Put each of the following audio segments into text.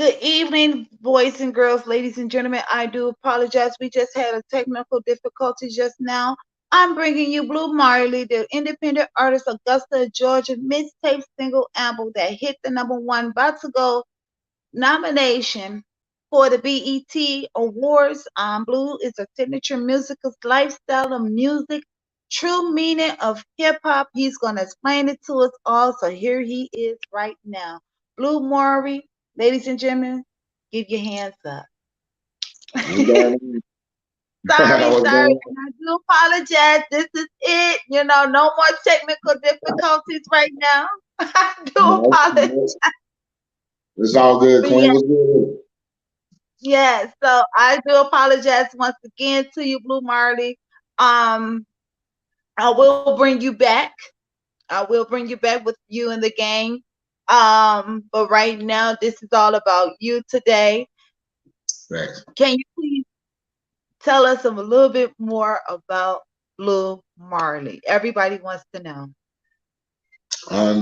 Good evening, boys and girls, ladies and gentlemen. I do apologize. We just had a technical difficulty just now. I'm bringing you Blue Marley, the independent artist, Augusta, Georgia, mixtape single album that hit the number one, about to go nomination for the BET Awards. Blue is a signature musical lifestyle of music, true meaning of hip hop. He's going to explain it to us all. So here he is right now. Blue Maury, ladies and gentlemen, give your hands up. What's going on? Sorry, What's sorry. going And I do apologize. This is it. No more technical difficulties right now. I do on? apologize. It's all good, But Queen. yeah, What's good? yes, so I do apologize once again to you, Blue Marley. Um, I will bring you back. I will bring you back with you and the gang. But right now, this is all about you today. Facts. Can you please tell us a little bit more about Blue Marley? Everybody wants to know.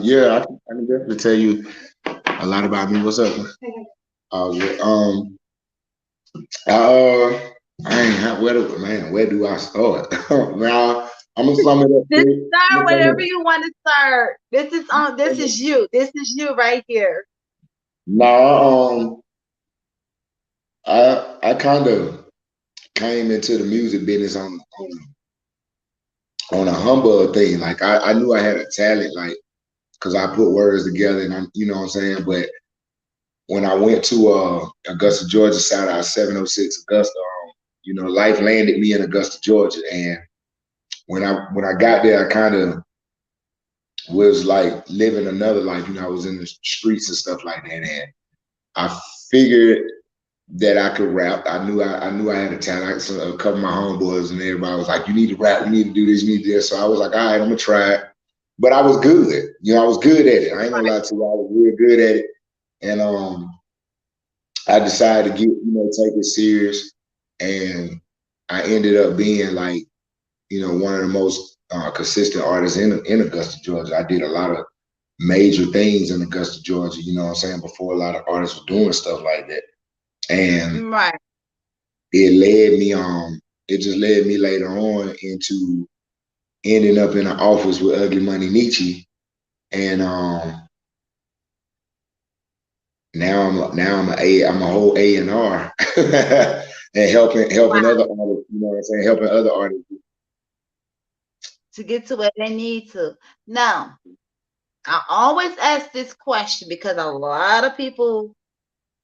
Yeah, I can definitely tell you a lot about me. What's up? Yeah. I, I ain't where do I start? Now, I'm gonna sum it up Just quick. I'm start gonna sum wherever it you want to start. This is on. This up. is you. This is you right here. Now, I kind of came into the music business on a humble thing. Like I knew I had a talent, like because I put words together, and I'm, you know what I'm saying. But when I went to Augusta, Georgia, shout out 706 Augusta. Life landed me in Augusta, Georgia, and when I got there, I kind of was like living another life. I was in the streets and stuff like that, and I figured that I could rap. I knew I had a talent. So a couple of my homeboys and everybody was like, "You need to rap. You need to do this. You need to do this." So I was like, "All right, I'm gonna try it." But I was good. I was good at it. I ain't gonna lie to you. I was real good at it, and I decided to take it serious, and I ended up being like, one of the most consistent artists in Augusta, Georgia. I did a lot of major things in Augusta, Georgia. You know what I'm saying? Before a lot of artists were doing stuff like that, and Right. it led me it just led me later on into ending up in an office with Ugly Money Nietzsche, and I'm a whole A&R and helping Wow. other artists, you know what I'm saying, helping other artists. To get to where they need to. Now, I always ask this question because a lot of people,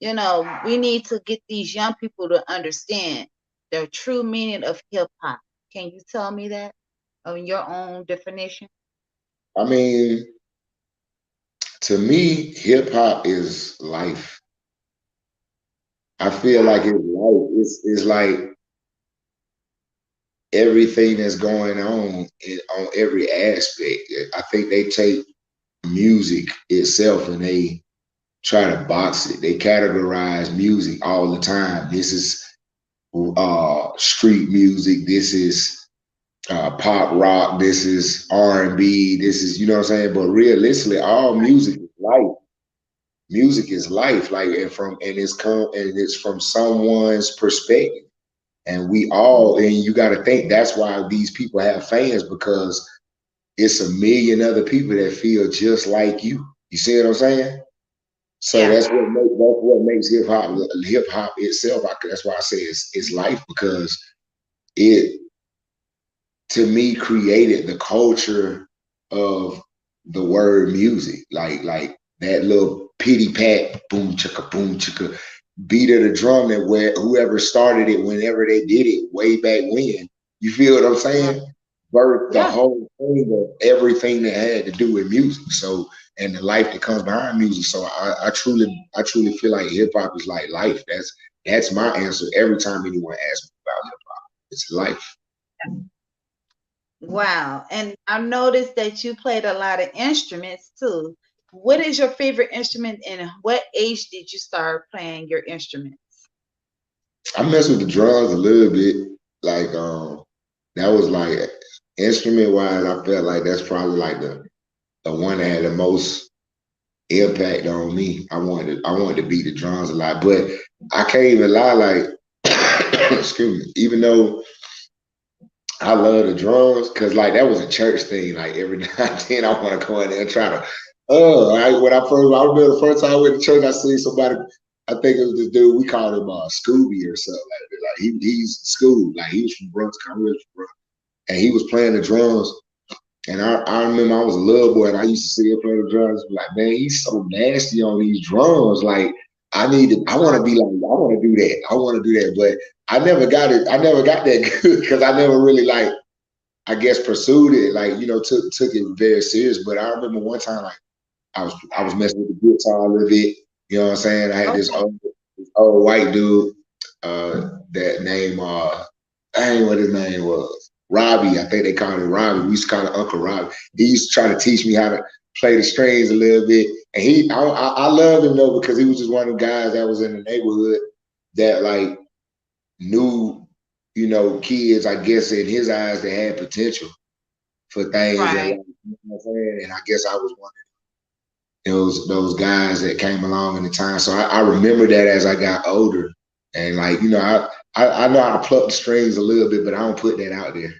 we need to get these young people to understand the true meaning of hip hop. Can you tell me that in your own definition? I mean, to me, hip hop is life. I feel like it's life. It's like everything that's going on every aspect. I think they take music itself and they try to box it. They categorize music all the time. This is street music. This is pop rock. This is R&B. This is, you know what I'm saying. But realistically, all music is life. Music is life. Like and it's from someone's perspective. And we all, and you got to think that's why these people have fans, because it's a million other people that feel just like you. You see what I'm saying? So Yeah. that's what makes hip hop itself. That's why I say it's life, because it, to me, created the culture of the word music. Like that little pity pat boom chicka beat of the drum, that where whoever started it, whenever they did it way back when. You feel what I'm Right. saying? Birthed the Yeah. whole thing of everything that had to do with music. So, and the life that comes behind music. So I truly feel like hip hop is like life. That's my answer every time anyone asks me about hip hop. It's life. Wow. And I noticed that you played a lot of instruments too. What is your favorite instrument and what age did you start playing your instruments? I mess with the drums a little bit. Like that was like instrument wise, I felt like that's probably like the one that had the most. impact on me. I wanted to beat the drums a lot, but I can't even lie. Like, excuse me, even though I love the drums, cause like that was a church thing. Like every now and then, I want to go in there and try to. I remember the first time I went to church, I seen somebody. I think it was this dude. We called him Scooby or something like that. Like he's Scoob. Like he was from Brooklyn, I really from Brooklyn, and he was playing the drums. And I remember I was a little boy and I used to see him play the drums. And be like, man, he's so nasty on these drums. Like, I want to be like, I want to do that. I want to do that. But I never got it. I never got that good because I never really like, I guess, pursued it. Like, took it very serious. But I remember one time, like, I was messing with the guitar a little bit. You know what I'm saying? I had Okay. this old white dude, that name, I ain't what his name was. Robbie, I think they called him Robbie. We used to call him Uncle Robbie. He used to try to teach me how to play the strings a little bit. And I loved him though because he was just one of the guys that was in the neighborhood that like knew, kids, I guess in his eyes that had potential for things and Right. like, you know what I'm saying? And I guess I was one of those guys that came along in the time. So I remember that as I got older. And like, I know how to pluck the strings a little bit, but I don't put that out there.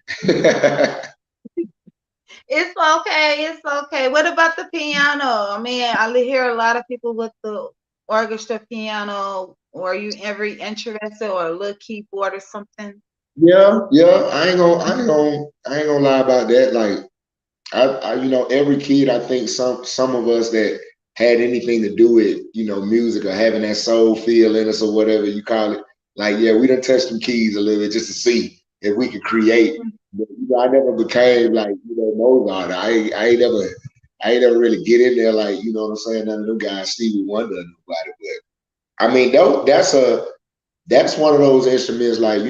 It's okay. It's okay. What about the piano? I mean, hear a lot of people with the orchestra piano. Or are you ever interested or a little keyboard or something? Yeah, yeah. I ain't gonna lie about that. Like every kid, I think some of us that had anything to do with, music or having that soul feel in us or whatever you call it, like, yeah, we done touched some keys a little bit just to see if we could create. But, I never became like, Mozart. I ain't never really get in there like, you know what I'm saying? None of them guys, Stevie Wonder, or nobody. But I mean, though, that's one of those instruments, like,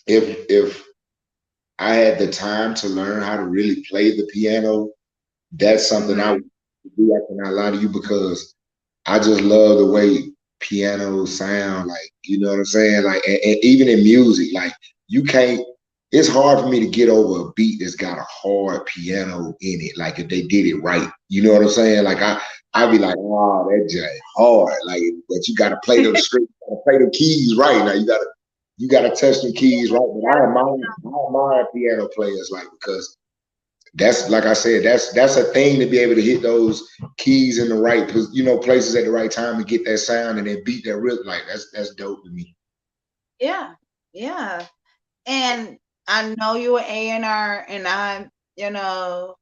if I had the time to learn how to really play the piano, that's something I Mm-hmm. would do. I cannot lie to you because I just love the way pianos sound. Like, you know what I'm saying? Like, and even in music, like, you can't. It's hard for me to get over a beat that's got a hard piano in it. Like, if they did it right, you know what I'm saying? Like, I'd be like, oh, that just hard. Like, but you got to play those strings, play the keys right. Now you gotta touch the keys right. But I admire piano players, like, because that's, like I said, that's a thing to be able to hit those keys in the right, places at the right time to get that sound and then beat that rhythm. Like, that's dope to me. Yeah. Yeah. And I know you're A&R, and I, you know,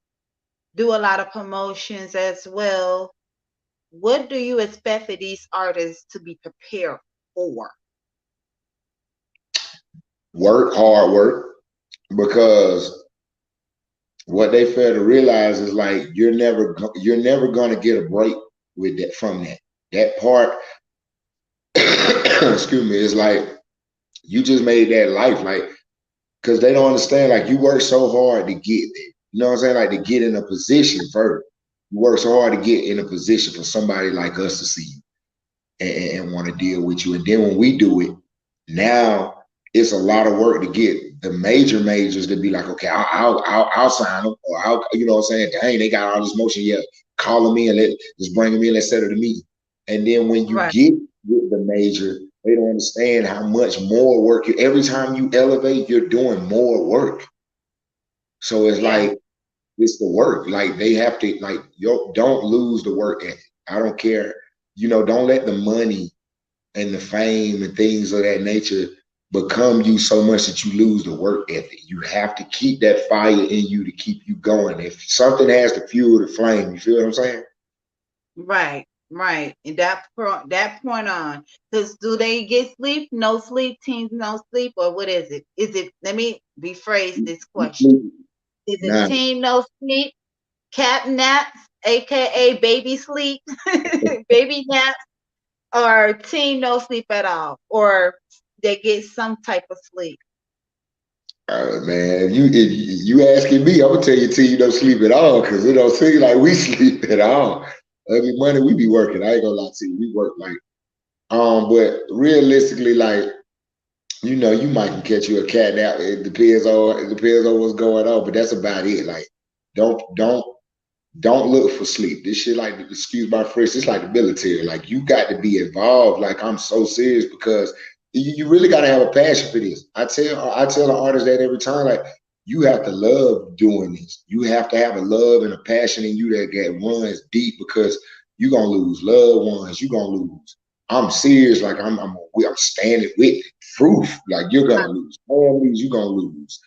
do a lot of promotions as well. What do you expect for these artists to be prepared for? Work, hard work, because what they fail to realize is like you're never gonna get a break with that from that. That part, excuse me, is like you just made that life. Like, because they don't understand, like, you work so hard to get there. You know what I'm saying? Like, to get in a position first. You work so hard to get in a position for somebody like us to see you and want to deal with you. And then when we do it, now it's a lot of work to get the majors to be like, okay, I'll sign them, or you know what I'm saying? Dang, they got all this motion. Yeah, call them in, just bring them in, let's set it to meet. And then when you Right. get with the major, they don't understand how much more work. Every time you elevate, you're doing more work. So it's Yeah. like, it's the work. Like, they have to, like, don't lose the work ethic. I don't care. Don't let the money and the fame and things of that nature become you so much that you lose the work ethic. You have to keep that fire in you to keep you going. If something has to fuel the flame, you feel what I'm saying? Right. Right. And that point on, because do they get sleep? No sleep, teens no sleep, or what is it? Is it? Let me rephrase this question. Is it Nah, teen no sleep, cat naps, aka baby sleep, baby naps, or teen no sleep at all, or they get some type of sleep? man, if you asking me, I'm gonna tell you till you don't sleep at all, because it don't seem like we sleep at all. Every Monday we be working. I ain't gonna lie to you, we work like, but realistically, like, you might can catch you a cat nap. It depends on what's going on, but that's about it. Like, don't don't look for sleep. This shit like, excuse my French, it's like the military. Like you got to be involved. Like I'm so serious because you really got to have a passion for this. I tell the artists that every time. Like you have to love doing this. You have to have a love and a passion in you that runs deep because you're gonna lose loved ones. You're gonna lose. I'm serious. Like I'm standing with proof. Like you're gonna lose families. You're gonna lose.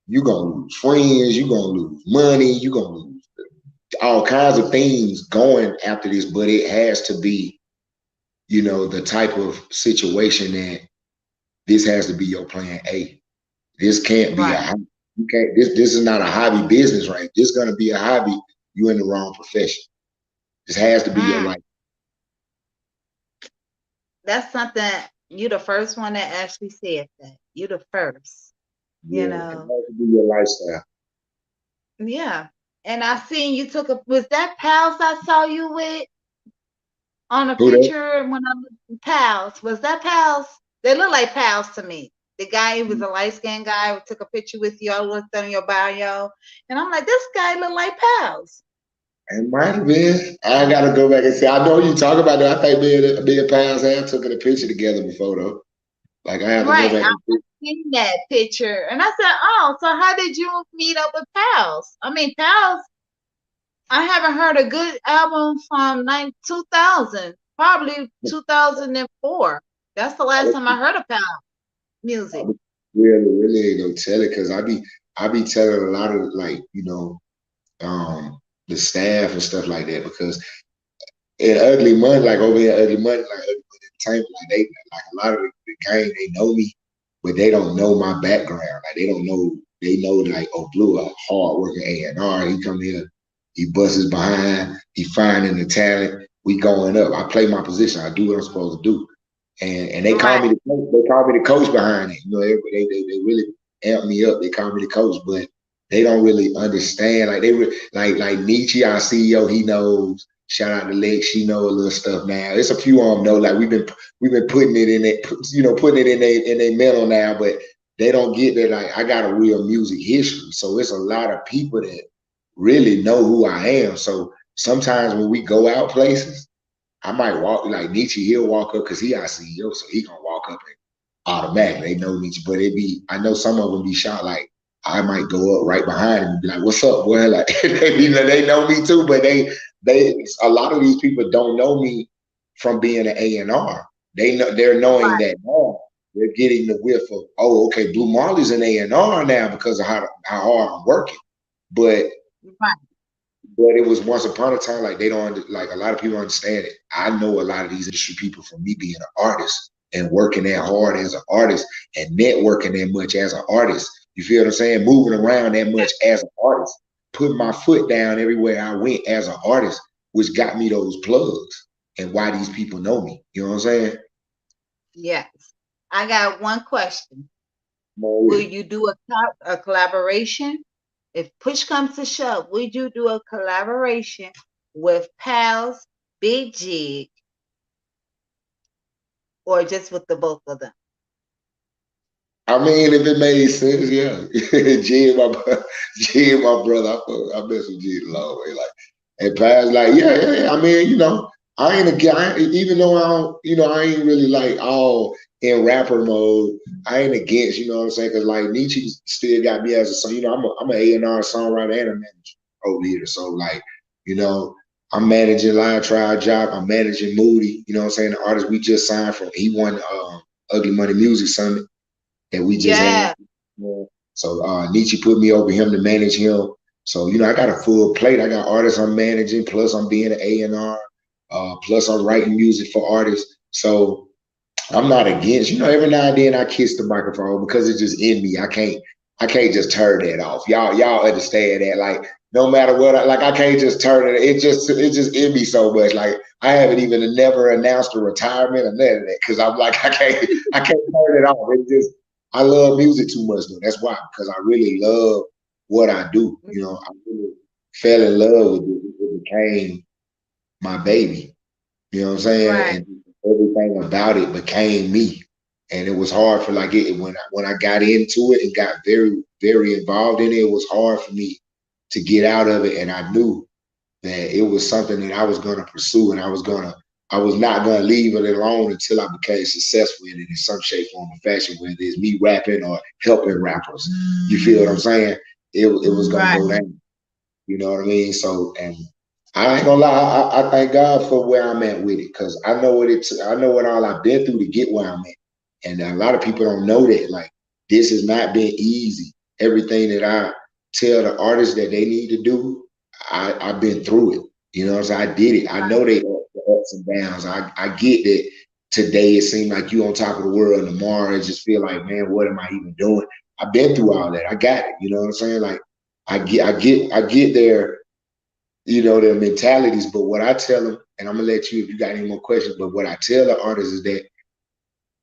You're gonna lose friends. You're gonna lose money. You're gonna lose all kinds of things going after this, but it has to be, the type of situation that this has to be your plan A. This can't be a Right. hobby. You can't. This is not a hobby business, right? This is gonna be a hobby. You in the wrong profession. This has to be your Mm, life. that's something you the first one that actually said that. You the first, you Yeah, it know. has to be your lifestyle. Yeah. And I seen you took a was that pals I saw you with on a Who that? picture when I looked pals. Was that pals? They look like pals to me. The guy who was a light skinned guy who took a picture with you, I looked on your bio. And I'm like, this guy look like pals. It might have been. I gotta go back and see. I know you talk about that. I think me and Pounds have taken a picture together before though. Like I have to go Right. back I and see. seen that picture. And I said, oh, so how did you meet up with pals? I mean, pals, I haven't heard a good album from 2000, probably 2004. That's the last time I heard of pal I music. really ain't gonna tell it because I be telling a lot of like the staff and stuff like that because in Ugly Money, like over here, Ugly Money, like Ugly Money Entertainment, like they like a lot of the gang, they know me, but they don't know my background. Like they don't know, they know like, oh, Blue, a hard working A&R. He come here, he busts his behind, he finding the talent. We going up. I play my position. I do what I'm supposed to do. And they call Right. me the coach. They call me the coach behind it. They really amp me up. They call me the coach, but they don't really understand. Like like Nietzsche, our CEO, he knows. Shout out to Lex, she know a little stuff now. There's a few of them know. Like we've been putting it in it, putting it in their mental now, but they don't get that. Like I got a real music history, so it's a lot of people that really know who I am. So sometimes when we go out places, I might walk like Nietzsche. He'll walk up because he our CEO, so he gonna walk up and automatically they know Nietzsche. But it be I know some of them be shot like I might go up right behind him and be like, "What's up, boy?" Like they know me too, but they a lot of these people don't know me from being an A&R. They're knowing Right. that now they're getting the whiff of, oh, okay, Blue Marley's an A&R now because of how hard I'm working. But Right. it was once upon a time like they don't like a lot of people don't understand it. I know a lot of these industry people from me being an artist and working that hard as an artist and networking that much as an artist. You feel what I'm saying? Moving around that much as an artist, putting my foot down everywhere I went as an artist, which got me those plugs and why these people know me. You know what I'm saying? Yes. I got one question. Will Man, you do a collaboration? If push comes to shove, would you do a collaboration with Pals, Big Jig, or just with the both of them? I mean, if it made sense, yeah. G and G and my brother, I mess with G a long way. Like, and Pat's like, yeah. I mean, I ain't a guy, even though I don't, I ain't really like all in rapper mode. I ain't against, you know what I'm saying? Because like Nietzsche still got me as a son. I'm an A&R songwriter and a manager over here. So like, you know, I'm managing Live Trial Job. I'm managing Moody. You know what I'm saying? The artist we just signed from, he won Ugly Money Music Summit that we just had. Yeah. So Nietzsche put me over him to manage him. So I got a full plate. I got artists I'm managing, plus I'm being an A&R, plus I'm writing music for artists. So I'm not against. Every now and then I kiss the microphone because it's just in me. I can't just turn that off. Y'all understand that? Like no matter what, I can't just turn it. It just in me so much. Like I haven't even never announced a retirement or none of that because I'm like I can't turn it off. It just I love music too much though. That's why because I really love what I do. I really fell in love with it. It became my baby. You know what I'm saying? Right. And everything about it became me. And it was hard for like it when I got into it and got very, very involved in it, it was hard for me to get out of it. And I knew that it was something that I was gonna pursue, and I was not gonna leave it alone until I became successful in it in some shape, form, or fashion, whether it's me rapping or helping rappers. You feel what I'm saying? It was gonna Right. go down. You know what I mean? So, and I ain't gonna lie, I thank God for where I'm at with it, because I know I know what all I've been through to get where I'm at. And a lot of people don't know that. Like, this has not been easy. Everything that I tell the artists that they need to do, I've been through it. You know what I'm saying? I did it. I know the ups and downs. I get that today it seems like you on top of the world, and tomorrow it just feel like, man, what am I even doing? I've been through all that. I got it. You know what I'm saying? Like, I get their mentalities. But what I tell them, and I'm gonna let you if you got any more questions, but what I tell the artists is that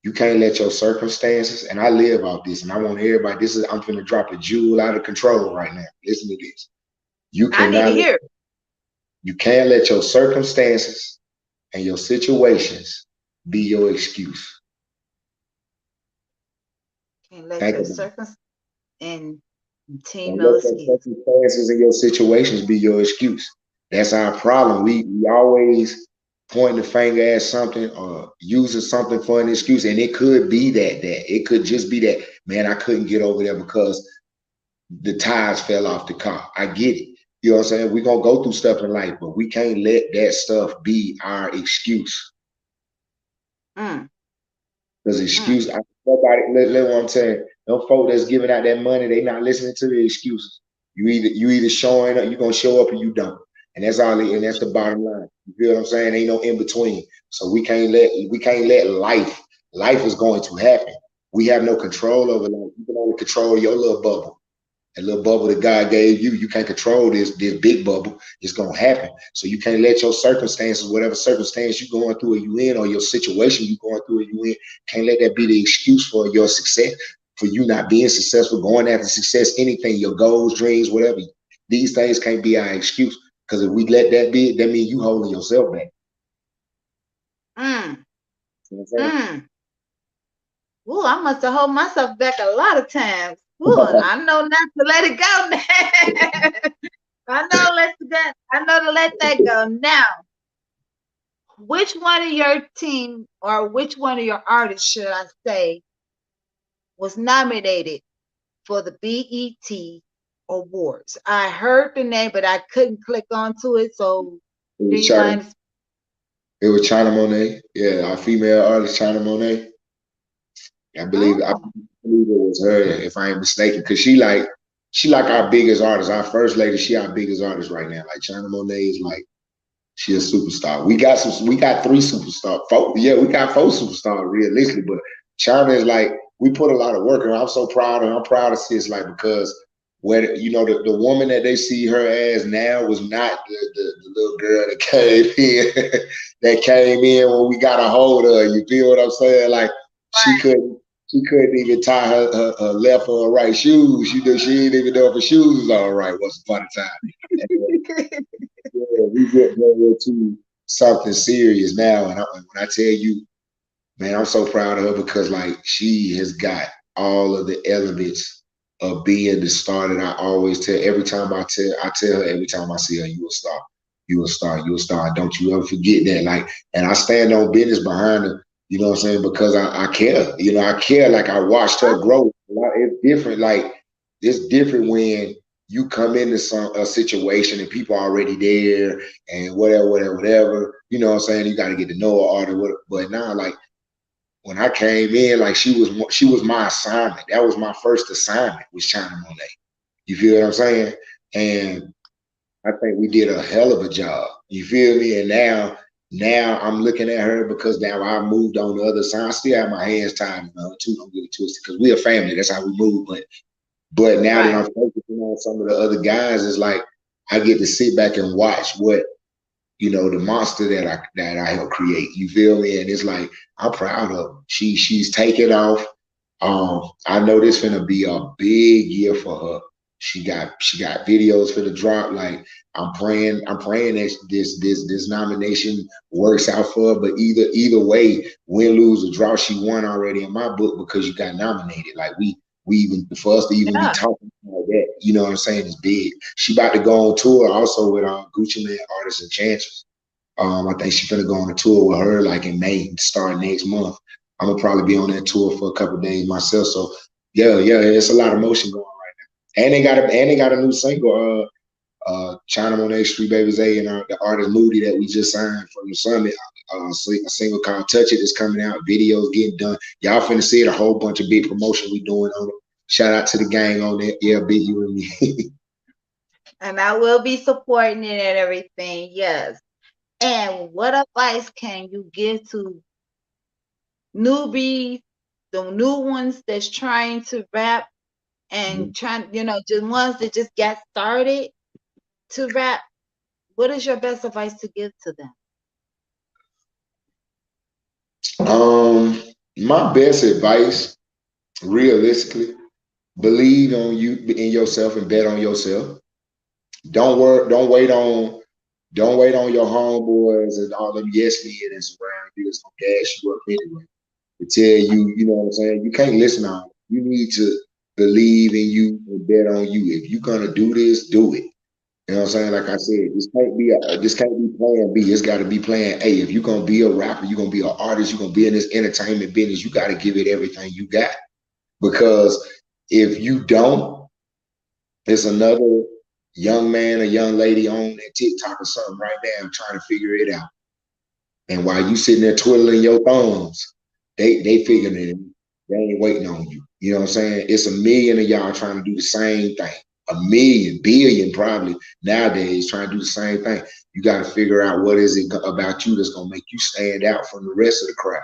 you can't let your circumstances, and I live off this, and I want everybody, I'm finna drop a jewel out of control right now. Listen to this. You I need to cannot let, hear it. you can't let your circumstances and your situations be your excuse. Can't let Think your about it. circumstances and team Don't no let your excuse. circumstances and your situations be your excuse. That's our problem. We always point the finger at something or using something for an excuse. And it could be that. It could just be that, man, I couldn't get over there because the tires fell off the car. I get it. You know what I'm saying? We're gonna go through stuff in life, but we can't let that stuff be our excuse. Mm, Because mm. excuse, nobody, let what I'm saying. Them folk that's giving out that money, they not listening to the excuses. You either showing up, you gonna show up, or you don't, and that's all. And that's the bottom line. You feel what I'm saying? Ain't no in between. So we can't let life. Life is going to happen. We have no control over life. You can only control your little bubble. That little bubble that God gave you, you can't control this big bubble. It's gonna happen. So you can't let your circumstances, whatever circumstance you going through or you in, or your situation you going through or you in, can't let that be the excuse for your success, for you not being successful, going after success, anything, your goals, dreams, whatever. These things can't be our excuse. Because if we let that be, that means you holding yourself back. Mm, You know what I'm mm. Ooh, I must have held myself back a lot of times. Ooh, and I know not to let it go now. I know to let that go now. Which one of your team or which one of your artists, should I say, was nominated for the BET Awards? I heard the name, but I couldn't click onto it. So, saying? do you mind? It was China Monet. Yeah, our female artist, China Monet. I Oh, believe it was her, if I ain't mistaken, because she like our biggest artist. Our first lady, she our biggest artist right now. Like, China Monet is like, she a superstar. We got three superstars. Four, yeah, we got four superstars realistically, but China is like, we put a lot of work in. I'm so proud of her. I'm proud of sis, like, because where the woman that they see her as now was not the little girl that came in that came in when we got a hold of her. You feel what I'm saying? Like, she couldn't she couldn't even tie her left or right shoes. She didn't even know if her shoes was all right once upon a time. And, yeah, we get into something serious now. And when I tell you, man, I'm so proud of her, because like, she has got all of the elements of being the star that I always tell. I tell her every time I see her, you a star. You a star, you a star. Don't you ever forget that. Like, and I stand on business behind her, you know what I'm saying? Because I care. You know, I care. Like, I watched her grow. It's different. Like, it's different when you come into a situation and people are already there and whatever. You know what I'm saying? You got to get to know her artist. But now, like, when I came in, like, she was my assignment. That was my first assignment, was China Monet. You feel what I'm saying? And I think we did a hell of a job. You feel me? And now I'm looking at her, because now I moved on the other side. I still have my hands tied, too. Don't get it twisted, because we're a family. That's how we move. But now that right. I'm focusing on some of the other guys, it's like I get to sit back and watch what, the monster that I helped create. You feel me? And it's like, I'm proud of her. She's taken off. I know this gonna be a big year for her. She got videos for the drop. Like, I'm praying that this nomination works out for her. But either way, win, lose, or draw, she won already in my book, because you got nominated. Like, we even for us to even be Yeah. talking like that, you know what I'm saying, is big. She about to go on tour also with Gucci Man, Artists and Chances. I think she's gonna go on a tour with her like in May, starting next month. I'm gonna probably be on that tour for a couple of days myself. So yeah, it's a lot of motion going right now. And they got a new single, China Monet Street Babies A and the artist Moody that we just signed from the summit. A single called Touch It is coming out. Videos getting done. Y'all finna see it. A whole bunch of big promotion we doing on it. Shout out to the gang on that. Yeah, Big You and me. And I will be supporting it and everything. Yes. And what advice can you give to newbies, the new ones that's trying to rap and trying, just ones that just got started to rap? What is your best advice to give to them? My best advice, realistically, believe on you in yourself and bet on yourself. Don't work. Don't wait on your homeboys and all them yes men that's around you that's gonna gas you up anyway. To tell you, you know what I'm saying? You can't listen on them. You need to believe in you and bet on you. If you're gonna do this, do it. You know what I'm saying? Like I said, this can't be plan B. It's gotta be plan A. If you're gonna be a rapper, you're gonna be an artist, you're gonna be in this entertainment business, you gotta give it everything you got. Because if you don't, it's another young man or young lady on that TikTok or something right now trying to figure it out. And while you sitting there twiddling your thumbs, they figuring it. They ain't waiting on you. You know what I'm saying? It's a million of y'all trying to do the same thing. A million, billion probably nowadays trying to do the same thing. You got to figure out what is it about you that's gonna make you stand out from the rest of the crowd.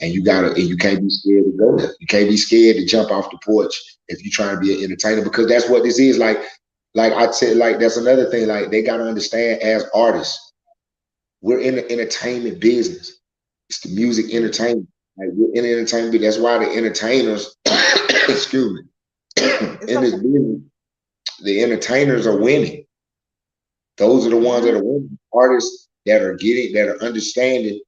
And you can't be scared to go there. You can't be scared to jump off the porch if you're trying to be an entertainer because that's what this is. Like I said, like that's another thing. Like they gotta understand as artists, we're in the entertainment business. It's the music entertainment. Like we're in the entertainment. That's why the entertainers, excuse me, It's in this okay. business, the entertainers are winning. Those are the ones Yeah. that are winning. Artists that are understanding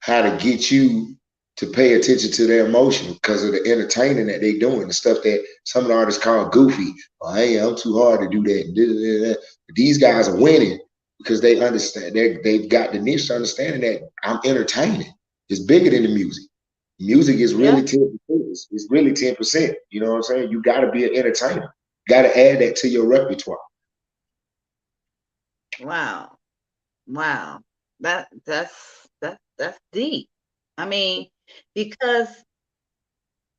how to get you to pay attention to their emotion because of the entertaining that they doing, the stuff that some of the artists call goofy. Oh, hey, I'm too hard to do that. But these guys are winning because they understand they've got the niche understanding that I'm entertaining. It's bigger than the music. Music is Yeah. really 10%. It's really 10%. You know what I'm saying? You got to be an entertainer. Got to add that to your repertoire. Wow. Wow. That's deep. I mean, because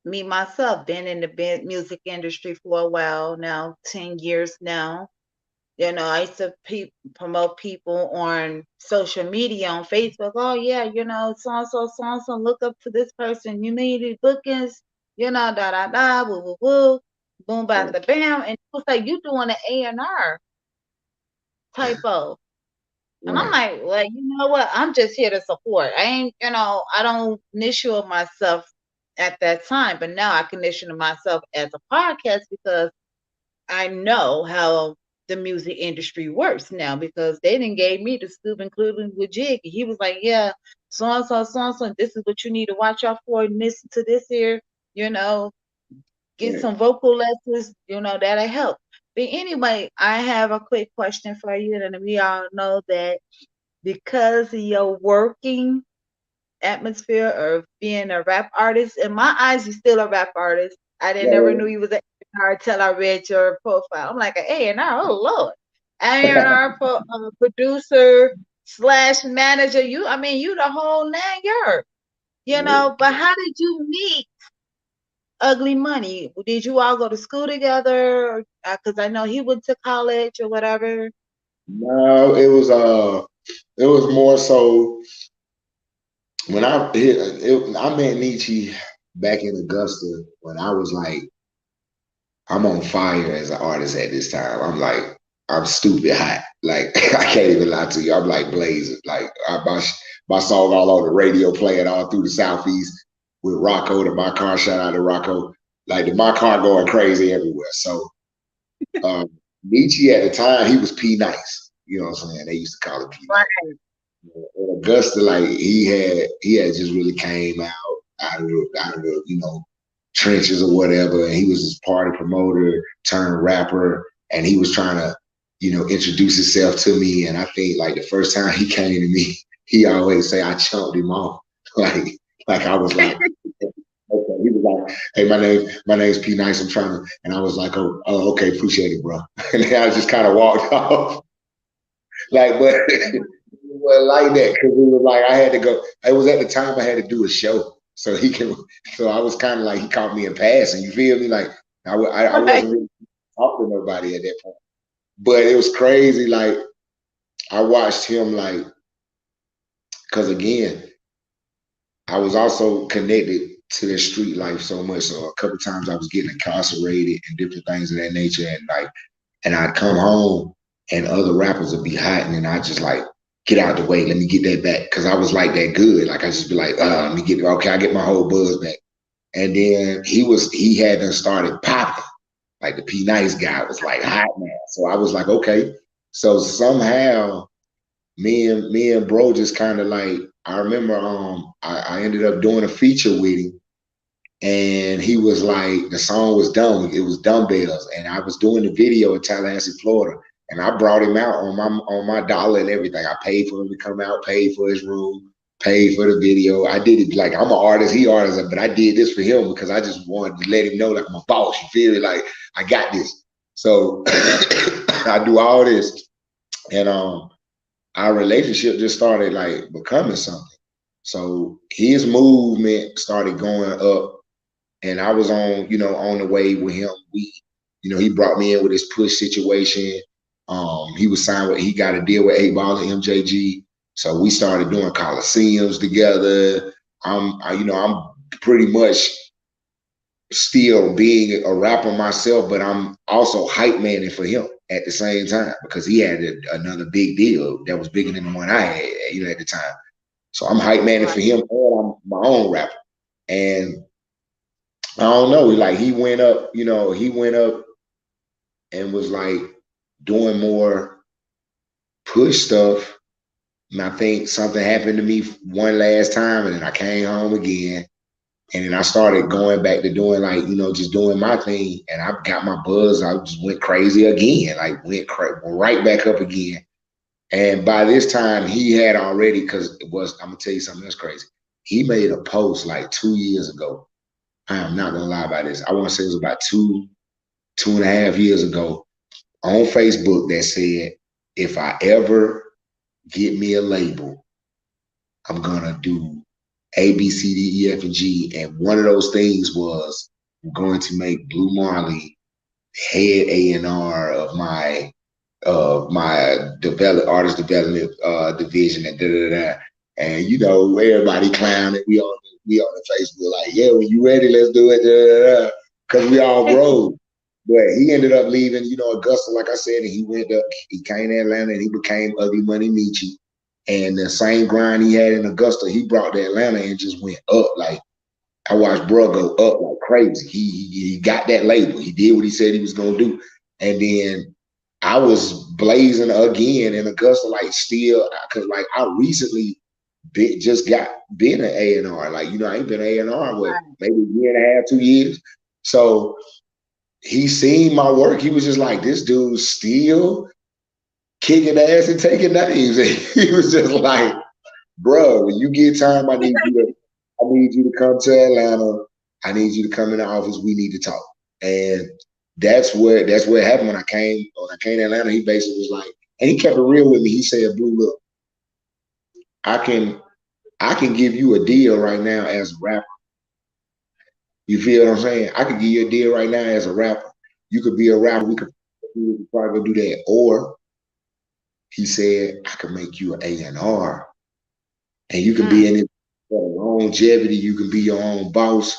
me myself been in the music industry for a while now, 10 years now. I used to promote people on social media on Facebook. Oh yeah, so and so, look up to this person. You need these bookings, da da da, woo woo woo, boom, Right. bada bam, and it was like you doing an A&R typo. And I'm Right. like, well, you know what? I'm just here to support. I ain't, I don't initial myself at that time, but now I can initial myself as a podcast because I know how the music industry works now because they didn't gave me the scoop, including with Jig. He was like, yeah, so and so, this is what you need to watch out for and listen to this here, you know, get Right. some vocal lessons, that'll help. But anyway, I have a quick question for you, and we all know that because of your working atmosphere of being a rap artist, in my eyes, you're still a rap artist. I didn't never knew you was an A&R until I read your profile. I'm like, an A&R, oh Lord. A&R producer slash manager. I mean, you the whole 9 yards, but how did you meet Ugly Money? Did you all go to school together? Because I know he went to college or whatever. No, it was more so when I met Nietzsche back in Augusta when I was like, I'm on fire as an artist at this time. I'm stupid hot. Like, I can't even lie to you. I'm like blazing. Like, my song all on the radio playing all through the Southeast with Rocco, the My Car, shout out to Rocco. Like, the My Car going crazy everywhere. So, um, Nietzsche at the time, he was P Nice. You know what I'm saying? They used to call him P Right. Nice. In Augusta, like he had just really came out of the trenches or whatever, and he was this party promoter turned rapper, and he was trying to, introduce himself to me. And I think like the first time he came to me, he always say I chunked him off, like I was like. Okay. He was like, "Hey, my name's P Nice. I'm trying to," and I was like, "Oh, okay, appreciate it, bro." And then I just kind of walked off, like, but it wasn't like that because it was like I had to go. It was at the time I had to do a show, so he can. So I was kind of like he caught me in passing. You feel me? Like I Right. wasn't really talking to nobody at that point, but it was crazy. Like I watched him, like, because again, I was also connected to the street life so much. So a couple times I was getting incarcerated and different things of that nature. And like, and I'd come home and other rappers would be hiding, and I just like get out the way. Let me get that back because I was like that good. Like I just be like, let me get okay. I get my whole buzz back. And then he hadn't started popping. Like the P Nice guy was like hot now. So I was like, okay. So somehow me and bro just kind of like I remember I ended up doing a feature with him, and he was like the song was done. It was Dumbbells, and I was doing the video in Tallahassee, Florida, and I brought him out on my dollar and everything. I paid for him to come out, paid for his room, paid for the video. I did it like I'm an artist, he artist, but I did this for him because I just wanted to let him know like I'm a boss. You feel me? Like I got this. So I do all this, and our relationship just started like becoming something. So his movement started going up, and I was on the way with him. He brought me in with his push situation. He was signed with, he got a deal with 8 Ball and MJG. So we started doing coliseums together. I'm pretty much still being a rapper myself, but I'm also hype manning for him at the same time because he had another big deal that was bigger than the one I had, at the time. So I'm hype manning Right. for him, and I'm my own rapper. And I don't know, like he went up and was like doing more push stuff. And I think something happened to me one last time, and then I came home again. And then I started going back to doing like, just doing my thing. And I got my buzz. I just went crazy again, like went right back up again. And by this time, he had already, because I'm going to tell you something that's crazy. He made a post like 2 years ago. I am not going to lie about this. I want to say it was about 2.5 years ago on Facebook that said, if I ever get me a label, I'm going to do A, B, C, D, E, F, and G. And one of those things was I'm going to make Bleu Marley head A&R of my artist development division and da da da. And everybody clowning. We on the Facebook like, yeah, when you ready, let's do it. Because we all grow. But he ended up leaving, Augusta, like I said, and he came to Atlanta and he became Ugly Money Nietzsche. And the same grind he had in Augusta, he brought to Atlanta and just went up. Like I watched bro go up like crazy. He got that label. He did what he said he was gonna do. And then I was blazing again in Augusta, like still, because like I recently just got been an A&R. Like, I ain't been A&R what, maybe a year and a half, 2 years. So he seen my work. He was just like, this dude's still kicking ass and taking names. And he was just like, bro, when you get time, I need you to come to Atlanta. I need you to come in the office. We need to talk. And that's what happened when I came to Atlanta. He basically was like, and he kept it real with me. He said, Blue, look, I can I can give you a deal right now as a rapper. You feel what I'm saying? I could give you a deal right now as a rapper. You could be a rapper. We could probably do that. Or he said, I could make you an A&R, and you can be Mm. in it for longevity. You can be your own boss.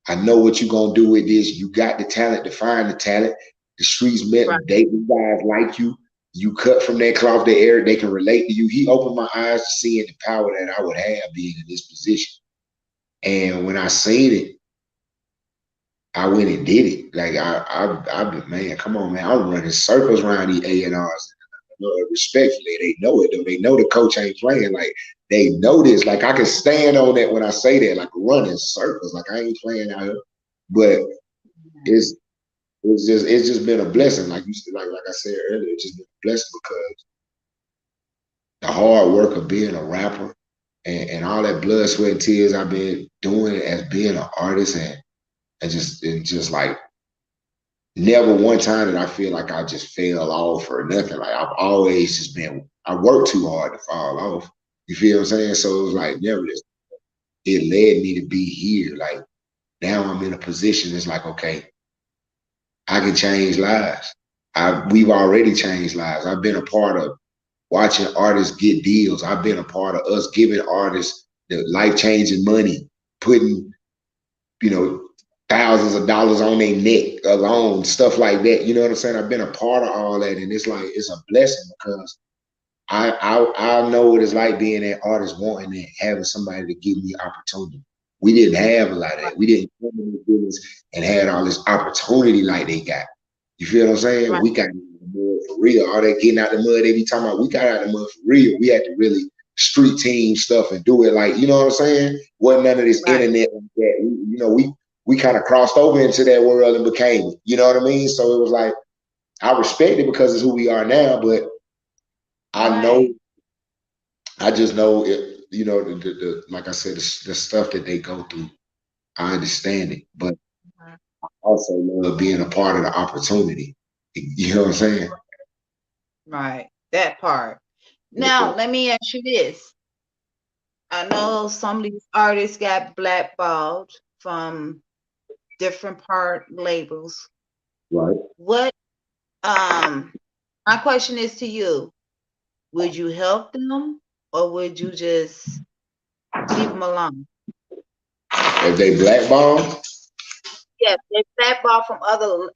I know what you're gonna do with this. You got the talent to find the talent. The streets met Right. dating guys like you. You cut from that cloth, the air, they can relate to you. He opened my eyes to seeing the power that I would have being in this position. And when I seen it, I went and did it. Like man, come on, man. I'm running circles around these A&Rs. Respectfully, they know it though. They know the coach ain't playing. Like they know this. Like I can stand on that when I say that. Like running circles. Like I ain't playing out here. But it's it's just been a blessing. Like you said, like I said earlier, it's just been a blessing because the hard work of being a rapper and all that blood, sweat, and tears I've been doing as being an artist and just like never one time that I feel like I just fell off or nothing. Like I've always just been I worked too hard to fall off. You feel what I'm saying? So it was like never this it led me to be here. Like now I'm in a position it's like, okay, I can change lives. We've already changed lives. I've been a part of watching artists get deals. I've been a part of us giving artists the life changing money, putting, you know, thousands of dollars on their neck alone, stuff like that. You know what I'm saying? I've been a part of all that, and it's like it's a blessing because I know what it's like being an artist, wanting that, having somebody to give me opportunity. We didn't have a lot of that. We didn't come in the business and had all this opportunity like they got. You feel what I'm saying? Right. We got out the mud for real. All that getting out the mud, they be talking about. We got out the mud for real. We had to really street team stuff and do it like, you know what I'm saying? Wasn't none of this Right. internet like that. We kind of crossed over into that world and became it. You know what I mean? So it was like I respect it because it's who we are now, but I know Right. I just know it, the like I said, the stuff that they go through. I understand it, but Mhm. I also love being a part of the opportunity. You know what I'm saying? Right. That part. Now, let me ask you this. I know some of these artists got blackballed from different part labels. Right. What my question is to you. Would you help them or would you just leave them alone? If they blackball, Yes, they blackball from other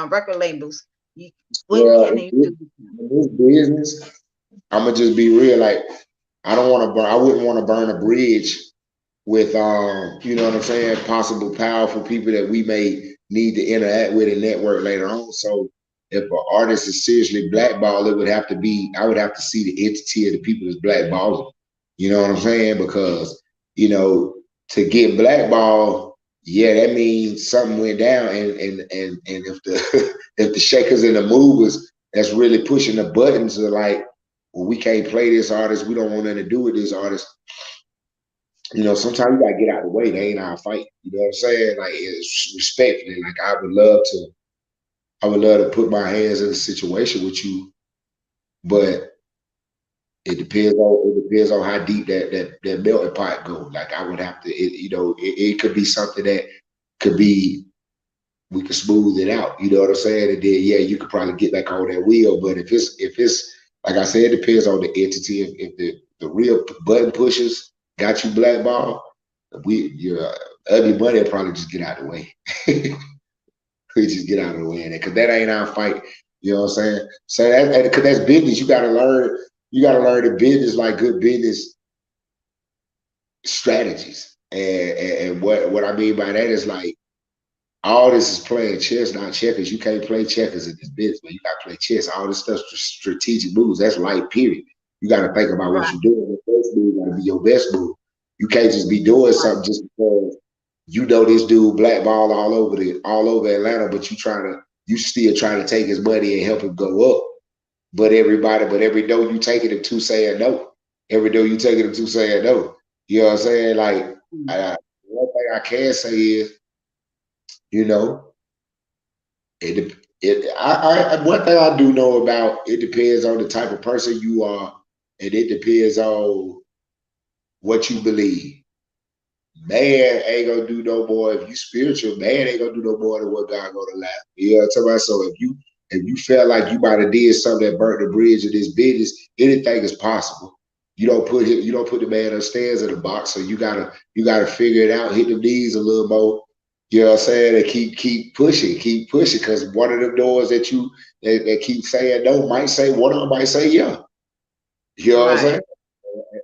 record labels. You, what well, can you do? in this business, I'm gonna just be real. Like, I don't want to burn. I wouldn't want to burn a bridge with you know what I'm saying, possible powerful people that we may need to interact with and network later on. So if an artist is seriously blackballed, it would have to be I would have to see the entity of the people that's blackballed. You know what I'm saying? Because, to get blackballed, yeah, that means something went down and if the if the shakers and the movers that's really pushing the buttons are like, well, we can't play this artist, we don't want nothing to do with this artist, sometimes you gotta get out of the way. They ain't our fight. You know what I'm saying? Like it's respectfully. Like I would love to put my hands in a situation with you, but it depends on how deep that melting pot go. Like I would have to, it could be something that could be we could smooth it out. You know what I'm saying? And then yeah, you could probably get back on that wheel. But if it's like I said, it depends on the entity. If the real button pushers got you blackballed, your ugly money will probably just get out of the way. We just get out of the way because that ain't our fight. You know what I'm saying? So because that's business. You gotta learn the business like good business strategies. And what I mean by that is like all this is playing chess, not checkers. You can't play checkers in this business, but you got to play chess. All this stuff, strategic moves. That's life, period. You got to think about what Right, you're doing. Your first move got to be your best move. You can't just be doing right, something just because you know this dude blackball all over Atlanta, but you still trying to take his money and help him go up. But every no you taking him to saying no. Every no you taking him to saying no. You know what I'm saying? Like, mm, one thing I can say is, you know, one thing I do know about it depends on the type of person you are, and it depends on what you believe. Man ain't gonna do no more if you spiritual. Man ain't gonna do no more than what God gonna allow. You know what I'm talking about? So if you felt like you might have did something that burnt the bridge of this business, anything is possible. You don't put the man upstairs in the box, so you gotta figure it out, hit the knees a little more. You know what I'm saying? And keep pushing, because one of them doors that keep saying no might say one of them might say yeah. You know what I'm saying?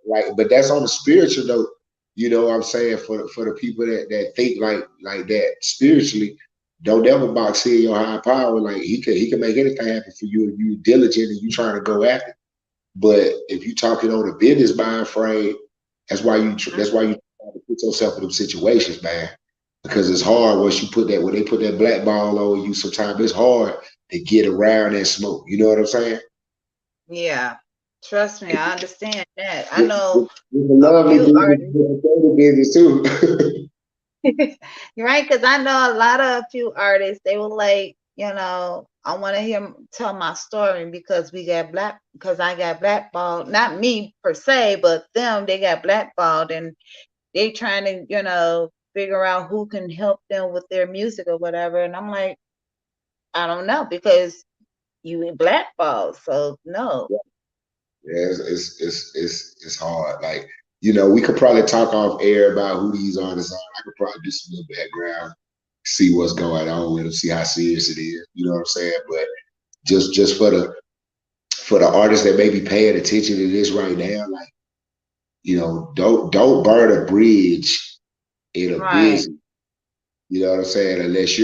right, Like, but that's on the spiritual note. You know what I'm saying? For the people that think like that spiritually, don't ever box in your high power. Like he can make anything happen for you if you diligent and you trying to go after it. But if you talking on a business mind frame, that's why you mm, try to put yourself in them situations, man. because it's hard once you put that when they put that black ball on you. Sometimes it's hard to get around that smoke. You know what I'm saying? Yeah. Trust me, I understand that. I know It's a a lovely few business, artists. it's a family business too. You're right, because I know a lot of a few artists, they were like, I want to tell my story because because I got blackballed. Not me per se, but them, they got blackballed and they trying to, figure out who can help them with their music or whatever. And I'm like, I don't know because you in blackballed. So no. Yeah, it's hard. Like, we could probably talk off air about who these artists are. I could probably do some little background, see what's going on with them, see how serious it is. You know what I'm saying? But just for the artists that may be paying attention to this right now, like, don't burn a bridge in a Right. business. You know what I'm saying? Unless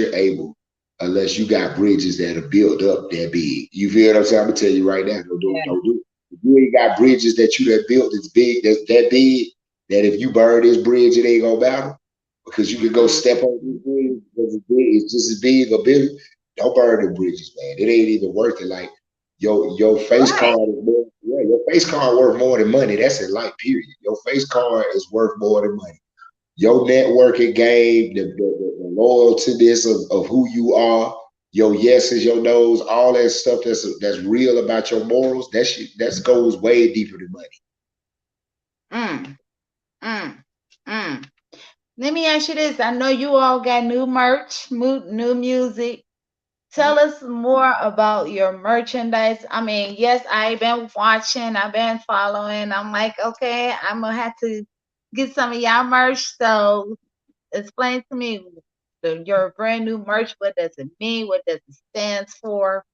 you got bridges that are built up that big. You feel what I'm saying? I'm gonna tell you right now, Yeah. don't do it. If you ain't got bridges that you that built that's big, that's that big, that if you burn this bridge, it ain't gonna matter. Because you can go Mm. step on this bridge because it's just as big or bigger. Don't burn the bridges, man. It ain't even worth it. Like your face Right. card is more, yeah, your face card worth more than money. That's in life, period. Your face card is worth more than money. Your networking game, the loyaltiness of who you are, your yeses, your nos, all that stuff that's real about your morals, that goes way deeper than money. Mm. Mm. Mm. Let me ask you this. I know you all got new merch, new music. Tell us more about your merchandise. I mean, yes, I've been watching, I've been following. I'm like, okay, I'm gonna have to get some of y'all merch. So explain to me your brand new merch. What does it mean? What does it stand for?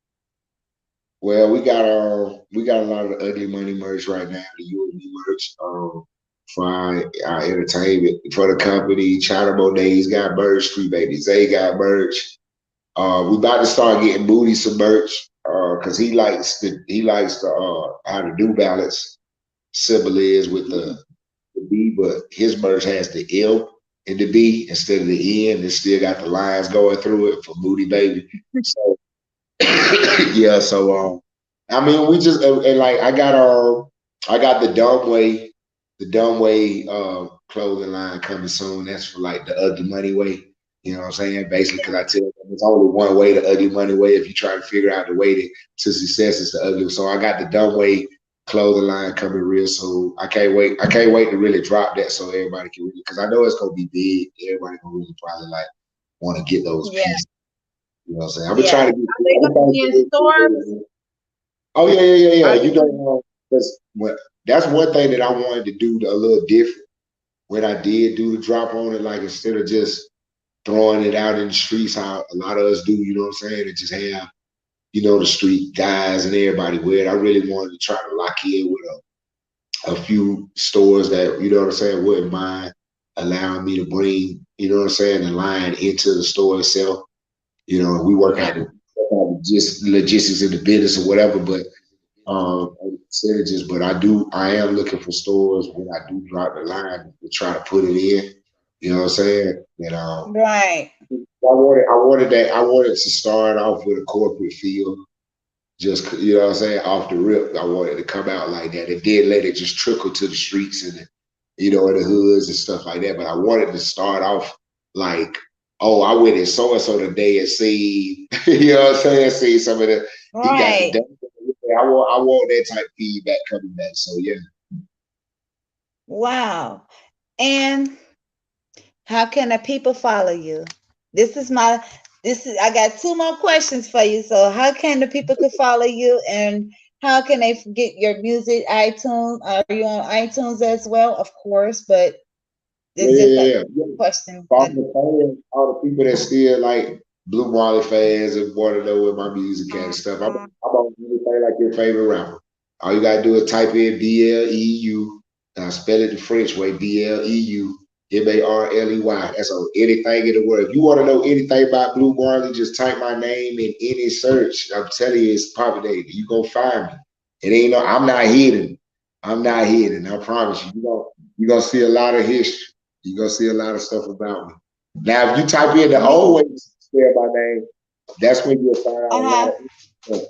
Well, we got a lot of the ugly money merch right now, the UMD merch. For our entertainment, for the company, China Monet's got merch, Street Baby Zay got merch. We about to start getting Booty some merch, cause he likes the how the New Balance symbol is with the B, but his merch has the L in the B instead of the N. It still got the lines going through it for Booty Baby. So yeah, so I mean, we just and like I got the dumb way clothing line coming soon. That's for like the ugly money way. You know what I'm saying? Basically, because I tell them there's only one way, the ugly money way. If you try to figure out the way to success, is the ugly. So I got the dumb way clothing line coming real soon. I can't wait. I can't wait to really drop that so everybody can really, because I know it's gonna be big. Everybody gonna really probably like want to get those Yeah, pieces. You know what I'm saying? I've been yeah. trying to Are they get. gonna be in stores? Oh yeah, yeah, yeah, Are yeah. you You gonna know, that's one thing that I wanted to do a little different when I did do the drop on it. Like instead of just throwing it out in the streets, how a lot of us do. You know what I'm saying? And just have the street guys and everybody wear it. I really wanted to try to lock in with a few stores that you know what I'm saying wouldn't mind allowing me to bring what I'm saying the line into the store itself. We work yeah. out the just logistics of the business or whatever, but percentages, but I am looking for stores when I do drop the line to try to put it in. You know what I'm saying? And Right. I wanted to start off with a corporate feel, just what I'm saying, off the rip. I wanted to come out like that. It did let it just trickle to the streets and in the hoods and stuff like that. But I wanted to start off like, oh, I went in so and so today and see, what I'm saying, see some of the he got the Right. I want that type of feedback coming back. So yeah. Wow. And how can the people follow you? This is my I got two more questions for you. So how can the people could follow you and how can they get your music iTunes? Are you on iTunes as well? Of course, but Yeah, it's just yeah, a yeah. Yeah. question. For all the people that still like Blue Marley fans and want to know what my music at and stuff, I'm on anything like your favorite rapper. All you gotta do is type in BLEU, and I spell it the French way, BLEUMARLEY. That's on anything in the world. If you want to know anything about Blue Marley, just type my name in any search. I'm telling you, it's populated. You gonna find me. It ain't no. I'm not hidden. I'm not hidden. I promise you. You gonna see a lot of history. You're gonna see a lot of stuff about me. Now, if you type in the Me. old way to spell my name, that's when you'll find out a lot Uh-huh. of stuff.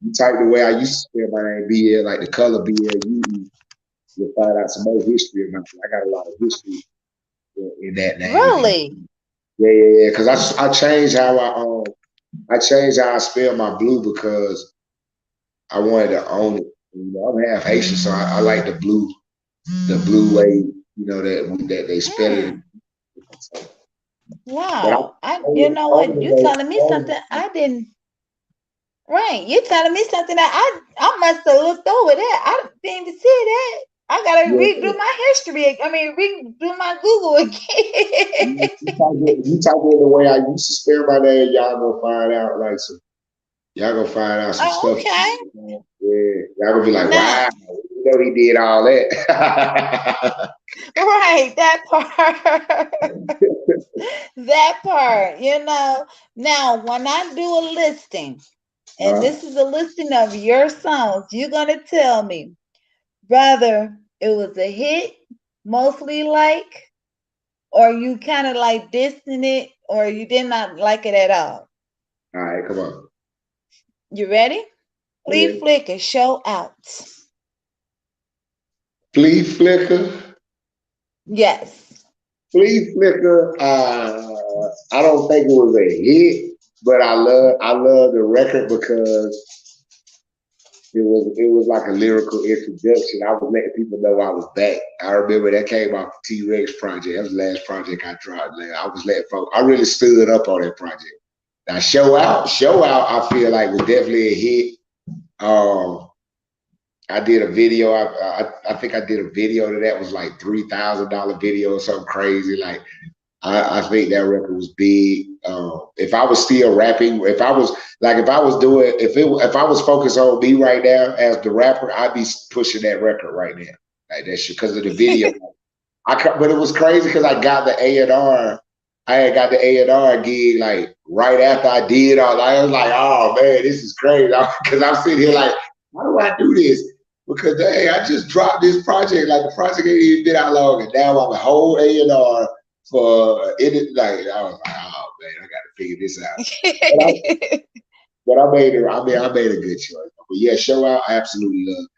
You type the way I used to spell my name, BL, like the color BLUE, you'll find out some more history about it. I got a lot of history in that name. And Really? yeah, yeah, yeah. Because I changed how I changed how I spell my blue because I wanted to own it. You know, I'm half Haitian, so I like the blue way. You know that they spell it. Hmm. But I Wow. You know only what? You way, telling me only, something I didn't. Right. You telling me something that I must have looked over that. I didn't even see that. I gotta yeah. redo my history. I mean, redo my Google again. You type in the way I used to spell my name, y'all gonna find out like y'all gonna find out some Oh, stuff. okay. Yeah, y'all gonna be like, Now, wow, you know he did all that. right, that part. That part, Now, when I do a listing, and uh, this is a listing of your songs, you're gonna tell me whether it was a hit, mostly like, or you kind of like dissing it, or you did not like it at all. all right, come on. You ready? Yeah. Flea Flicker, show out. Flea Flicker. Yes. Flea Flicker. I don't think it was a hit, but I love the record because it was like a lyrical introduction. I was letting people know I was back. I remember that came off the T-Rex project. That was the last project I dropped. I was letting folks. I really stood up on that project. Now show out. I feel like was definitely a hit. Um, I did a video. I think I did a video that was like $3,000 video or something crazy. Like I think that record was big. If I was still rapping, if I was doing, if I was focused on me right now as the rapper, I'd be pushing that record right now, like that shit because of the video. But it was crazy because I got the A&R. I had got the A&R gig like right after I did all. I was like, oh man, this is crazy because I'm sitting here like, how do I do this? Because hey, I just dropped this project. Like the project ain't even been out long, and now I'm a whole A&R for it. Like I was like, oh man, I got to figure this out. But I, but I made it. I made a good choice. But yeah, show out. I absolutely love it.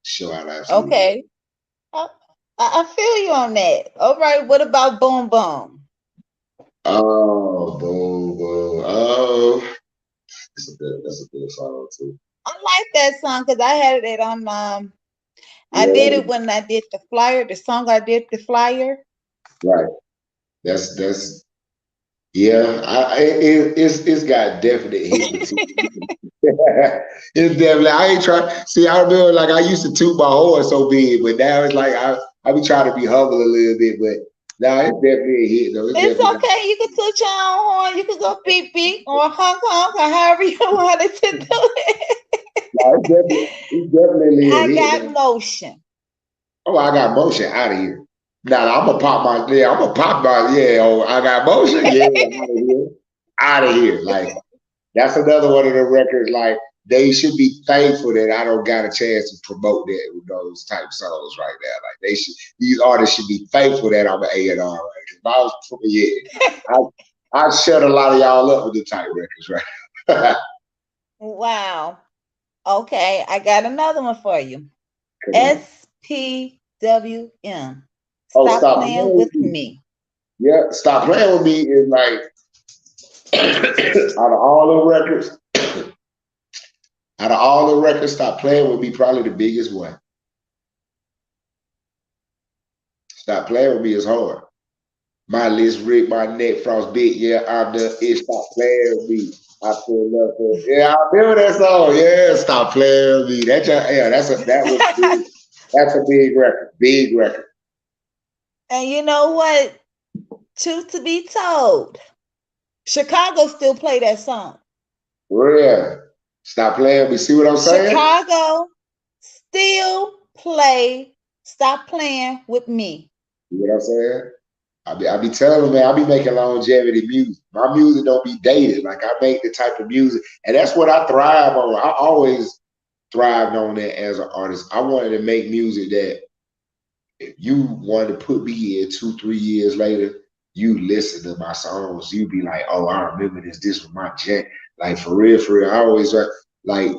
Show out. I absolutely love Okay. I, I feel you on that. All right. What about Boom Boom? it. Oh, boom, boom. Oh, that's a good song too. I like that song because I had it on. I Yeah, did it when I did the flyer. The song I did the flyer. right. That's yeah. It's got definite hypnotism. It's definitely. I ain't trying. See, I remember like I used to toot my horn so big, but now it's like I be trying to be humble a little bit, but now it's definitely a hit though. It's It's definitely got. okay. You can toot your own horn. You can go beep beep or honk honk or however you wanted to do it. No, it's definitely a I hit got though. motion. Oh, I got motion out of here. Now I'm gonna pop my yeah. I'm gonna pop my yeah. Oh, I got motion. Yeah, out of here. Out of here. Like that's another one of the records. Like they should be thankful that I don't got a chance to promote that with those type songs right now. Like they should. These artists should be thankful that I'm an A&R. Right? If I was, yeah, I shut a lot of y'all up with the type records, right? Wow. Okay, I got another one for you. Come on. SPWM. Oh, Stop stop playing playing with with me. me. Yeah, stop playing with me is like out of all the records, stop playing with me. Probably the biggest one. Stop playing with me is hard. My list Rick, my neck frost big. Yeah, I'm the it. Stop playing with me. I feel love for yeah. I remember that song. Yeah, stop playing with me. Yeah. That was big. That's a big record. Big record. And you know what? Truth to be told, Chicago still play that song. Real. Stop playing with me. See what I'm saying? Chicago still play Stop Playing with Me. See what I'm saying? I be telling them, man, I be making longevity music. My music don't be dated. Like I make the type of music, and that's what I thrive on. I always thrived on that as an artist. I wanted to make music that if you wanted to put me in 2, 3 years later, you listen to my songs, you be like, oh, I remember this. This was my jam. Like for real, for real. I always like,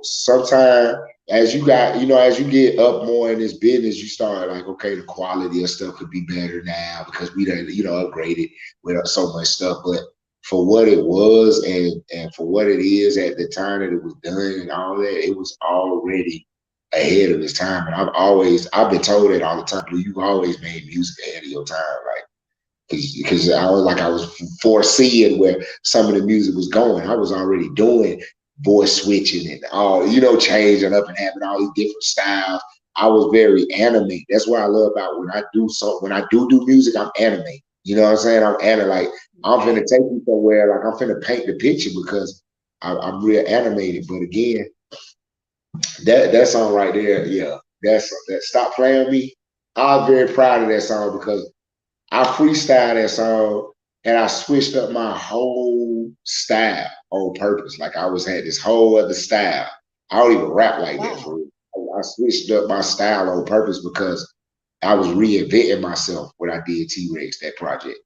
sometimes as you got, as you get up more in this business, you start like, okay, the quality of stuff could be better now because we done, upgraded with so much stuff. But for what it was and for what it is at the time that it was done and all that, it was already ahead of its time. And I've been told that all the time, you've always made music ahead of your time. Like, because I was foreseeing where some of the music was going. I was already doing voice switching and all, changing up and having all these different styles. I was very animated. That's what I love about when I do music, I'm animated. You know what I'm saying? Like I'm finna take you somewhere, like I'm finna paint the picture because I'm real animated. But again, that song right there, yeah, that Stop Playing with Me. I was very proud of that song because I freestyled that song and I switched up my whole style on purpose. Like had this whole other style. I don't even rap like that for Wow. real. I switched up my style on purpose because I was reinventing myself when I did T-Rex, that project.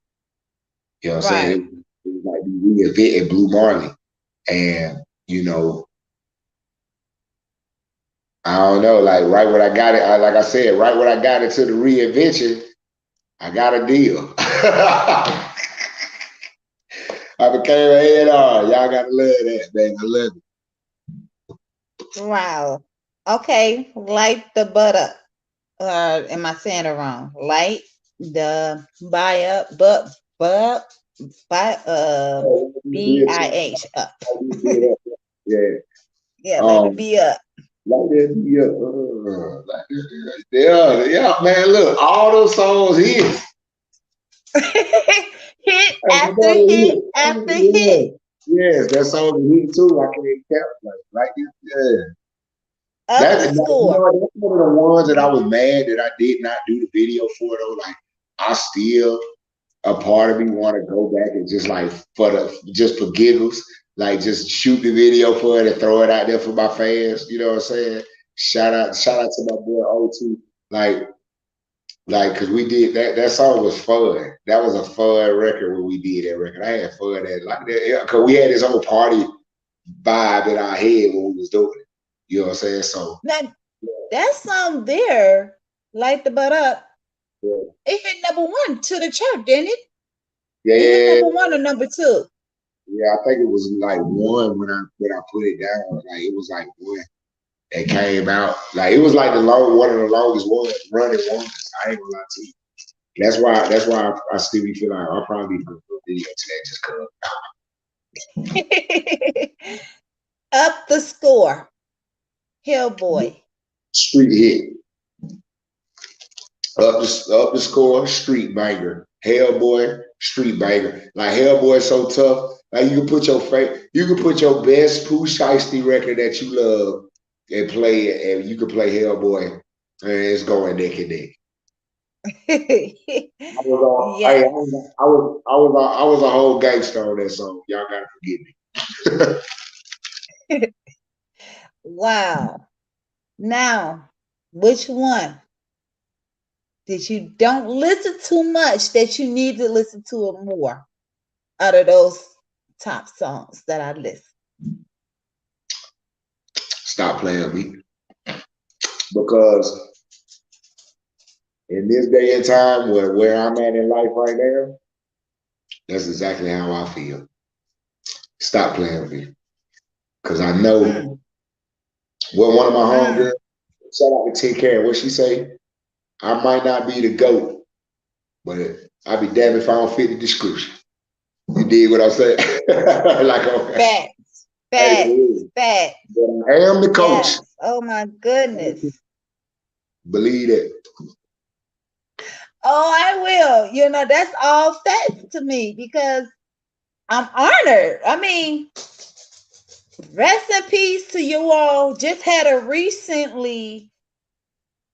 You know what I'm saying? Right. It was like me reinventing Blue Marley. And, you know, I don't know, like right when I got it, like I said, right when I got into the reinvention, I got a deal. I became a head on. Y'all gotta love that, man. I love Wow. Okay. Light the butt up. Am I saying it wrong? Light the buy up, but by BIH up. it. Yeah. Yeah, let it Um, be up. like that, yeah, yeah, yeah, man. Look, all those songs hits. Hit after hit Everybody after hit. hit. Yeah. Yes, that song is hit too. I can't count like yeah. Up the score. That's one of the ones that I was mad that I did not do the video for though. Like I still a part of me want to go back and just like just for giggles, like just shoot the video for it and throw it out there for my fans. You know what I'm saying? Shout out to my boy O2. Cause we did that song was fun. That was a fun record when we did that record. I had fun at like that. Yeah, cause we had this whole party vibe in our head when we was doing it. You know what I'm saying? So Now that song there, light the butt up. yeah, It hit number one to the chart, didn't it? yeah, It hit yeah. number one or number two. Yeah, I think it was like one when I put it down. Like it was like one that came out. Like it was like one of the longest running ones. I ain't gonna lie to you. That's why I still feel like I'll probably do a video to that just cause Up the score. Hellboy. street hit. Up the score, street banger. Hellboy, street banger. Like Hellboy so tough. Like you can put your best Pooh Shiesty record that you love and play it, and you can play Hellboy, and it's going neck and neck. I was all, hey, Yes. I was a whole gangster on that song. Y'all gotta forgive me. Wow. Now, which one that you don't listen too much that you need to listen to it more out of those top songs that I list? Stop playing with me because in this day and time where I'm at in life right now, that's exactly how I feel. Stop playing with me because I know Mm, what one of my mm. homegirls, shout out to Take Care, what she say, I might not be the GOAT, but I'd be damned if I don't fit the description. You dig what I'm saying? Like, okay, Facts, hey, facts, facts. but I am the coach. Yes. Oh my goodness. Believe that. Oh, I will. That's all facts to me because I'm honored. I mean, rest in peace to you all. Just had a recently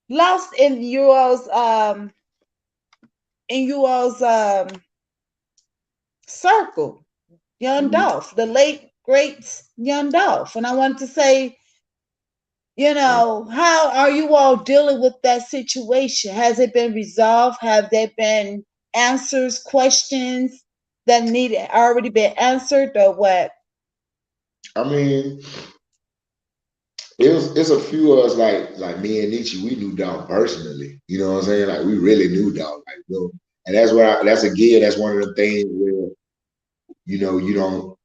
lost in you all's circle, young Mhm. Dolph, the late great young Dolph. And I wanted to say, how are you all dealing with that situation? Has it been resolved? Have there been answers questions that need already been answered or what? I mean, it's a few of us like me and Nietzsche. We knew Dolph personally. You know what I'm saying? Like we really knew Dolph. Like, and that's what that's again. That's one of the things where you don't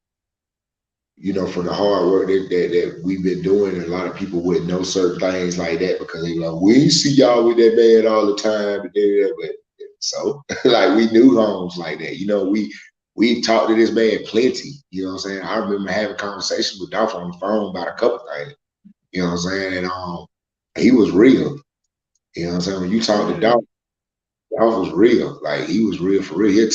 from the hard work that we've been doing, and a lot of people wouldn't know certain things like that because they like, we see y'all with that man all the time, but so like we knew homes like that. We talked to this man plenty. You know what I'm saying? I remember having conversations with Dolph on the phone about a couple things. You know what I'm saying? And he was real. You know what I'm saying? When you talk to Dolph, Mm, Dolph was real. Like he was real for real.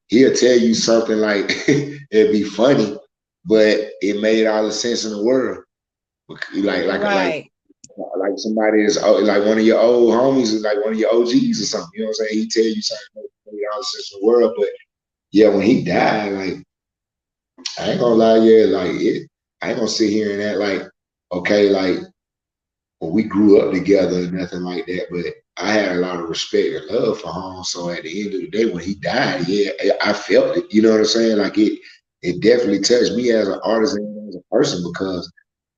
He'll tell you something like it'd be funny, but it made all the sense in the world. Like like like right. like somebody is like one of your old homies is like one of your OGs or something. You know what I'm saying? He tell you something that made all the sense in the world. But yeah, when he died, like I ain't gonna lie, yeah, like I ain't gonna sit here and act like okay, like well, we grew up together and nothing like that. But I had a lot of respect and love for him. So at the end of the day, when he died, yeah, I felt it. You know what I'm saying? Like it definitely touched me as an artist and as a person because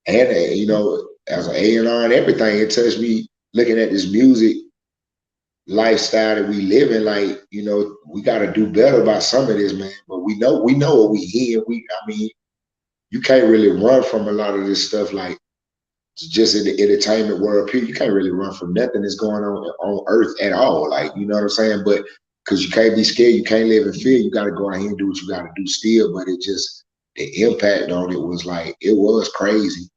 and as an A&R and everything, it touched me looking at this music lifestyle that we live in. Like we got to do better about some of this, man. But we know what we hear. I mean, you can't really run from a lot of this stuff. Like just in the entertainment world, period, you can't really run from nothing that's going on Earth at all. Like you know what I'm saying? But because you can't be scared, you can't live in fear. You got to go out here and do what you got to do still. But it just the impact on it was like it was crazy.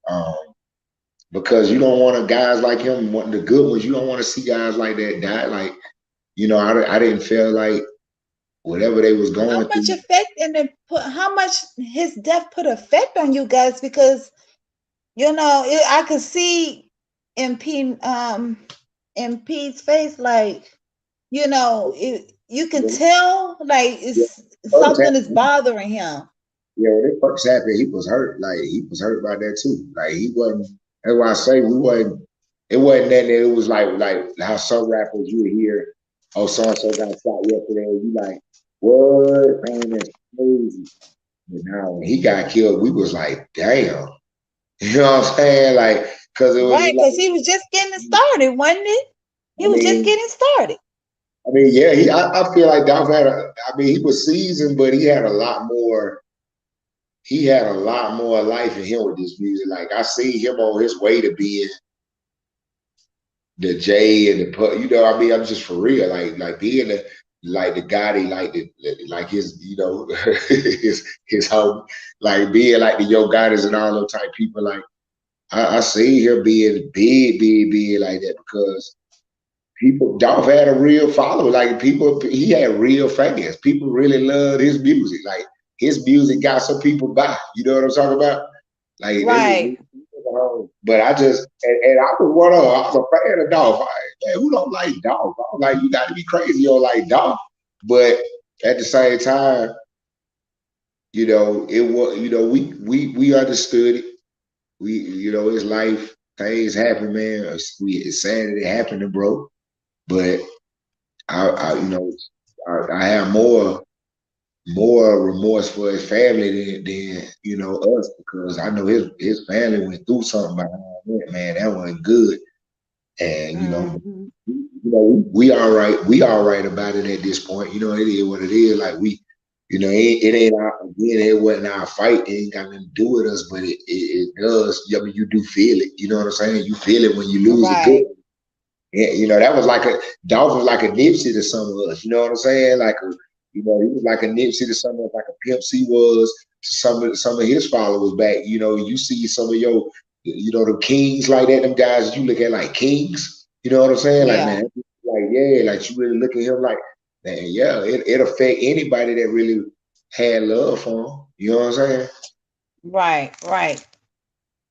Because you don't want to guys like him, want the good ones. You don't want to see guys like that die. Like I didn't feel like whatever they was How going much through. effect and then put how much his death put effect on you guys because I could see MP MP's face like you can When, tell like yeah, it's first something is happened, bothering him. yeah, when it first happened, he was hurt. Like he was hurt by that too. Like he wasn't. That's why I say we wasn't. It wasn't that. It was like how some rappers you would hear, oh, so and so got shot yesterday. And you like, what man? That's crazy. But now when he got killed, we was like, damn. You know what I'm saying? Like, cause it was Right, just because like, he was just getting started, wasn't it? I He was just mean, getting started. yeah, I feel like Dolph had I mean, he was seasoned, but he had a lot more life in him with this music. Like, I see him on his way to being the J and the put, I mean, I'm just for real. Like being the guy they like his, his home, like being like the Yo Goddess and all those type people. Like, I see him being big like that because Dolph had a real follower. Like he had real fans. People really loved his music. Like his music got some people by. You know what I'm talking about? Like they was. Right, But I just and I was one of them. I was a fan of Dolph. Man, who don't like Dolph? I was like, you got to be crazy. You don't like Dolph. But at the same time, it was. We understood it. His life things happen, man. It's sad that it happened, bro. But I I have more remorse for his family than us because I know his family went through something behind that, man. That wasn't good. And hmm we all right. We all right about it at this point. It is what it is. Like it ain't our, again. It wasn't our fight. It ain't got nothing to do with us, but it does. I mean, you do feel it. You know what I'm saying? You feel it when you lose a good. right. Yeah, that was like Dolph was like a Nipsey to some of us. You know what I'm saying? Like he was like a Nipsey to some of us, like a Pimp C was to some of his followers back. You see some of the kings like that, them guys you look at like kings. You know what I'm saying? Like Yeah, man, like yeah, like you really look at him like man, yeah, it affect anybody that really had love for him. You know what I'm saying? right, right.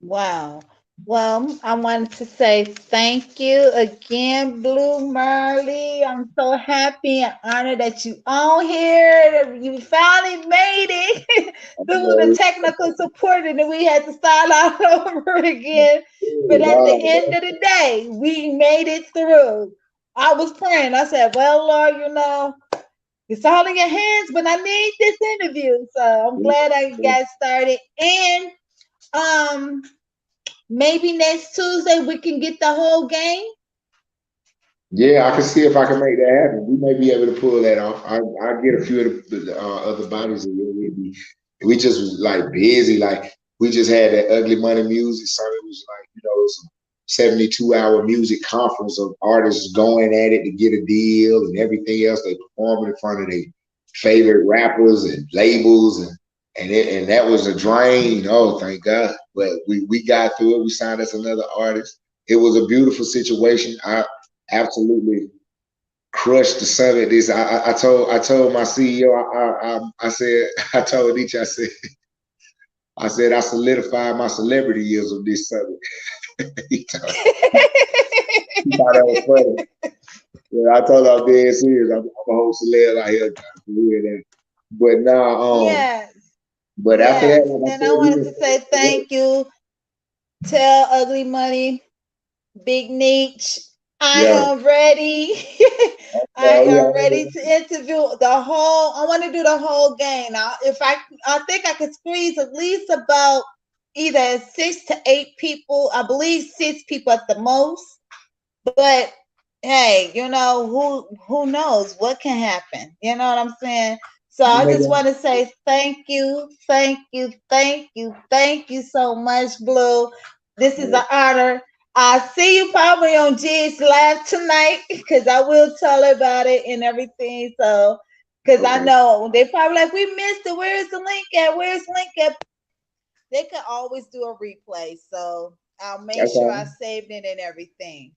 Wow. Well, I wanted to say thank you again, Blue Marley. I'm so happy and honored that you on here. That you finally made it through the technical support, and then we had to start all over again. But at the end of the day, we made it through. I was praying. I said, "Well, Lord, it's all in your hands, but I need this interview. So I'm glad I got started. And um maybe next Tuesday we can get the whole game. Yeah, I can see if I can make that happen. We may be able to pull that off. I get a few of the other bodies that we just was like busy. Like we just had that ugly money music. So it was like, it's a 72-hour music conference of artists going at it to get a deal and everything else. They performing in front of their favorite rappers and labels and that was a drain. Oh, thank God. But we got through it. We signed us another artist. It was a beautiful situation. I absolutely crushed the summit. This I told my CEO. I said I told each I said I solidified my celebrity years of this summit. He thought that was funny. Yeah, I told him I'm dead serious. I'm a whole celeb out here for real now. But now, Yes, but after that, yes. like I And I said, we wanted to say didn't. thank you. Tell Ugly Money, Big Niche, I Yeah, am ready. I oh am yeah, ready to interview the whole. I want to do the whole game. Now, if I think I could squeeze at least about either 6 to 8 people. I believe 6 people at the most. But hey, who knows what can happen? You know what I'm saying? So we I make just it. want to say thank you, thank you, thank you, thank you so much, Blue. This is an honor. I see you probably on G's live tonight because I will tell her about it and everything. So, because I Okay, know they probably like, we missed it. Where's the link at? Where's the link at? They can always do a replay. So I'll make that's sure I all. saved it and everything.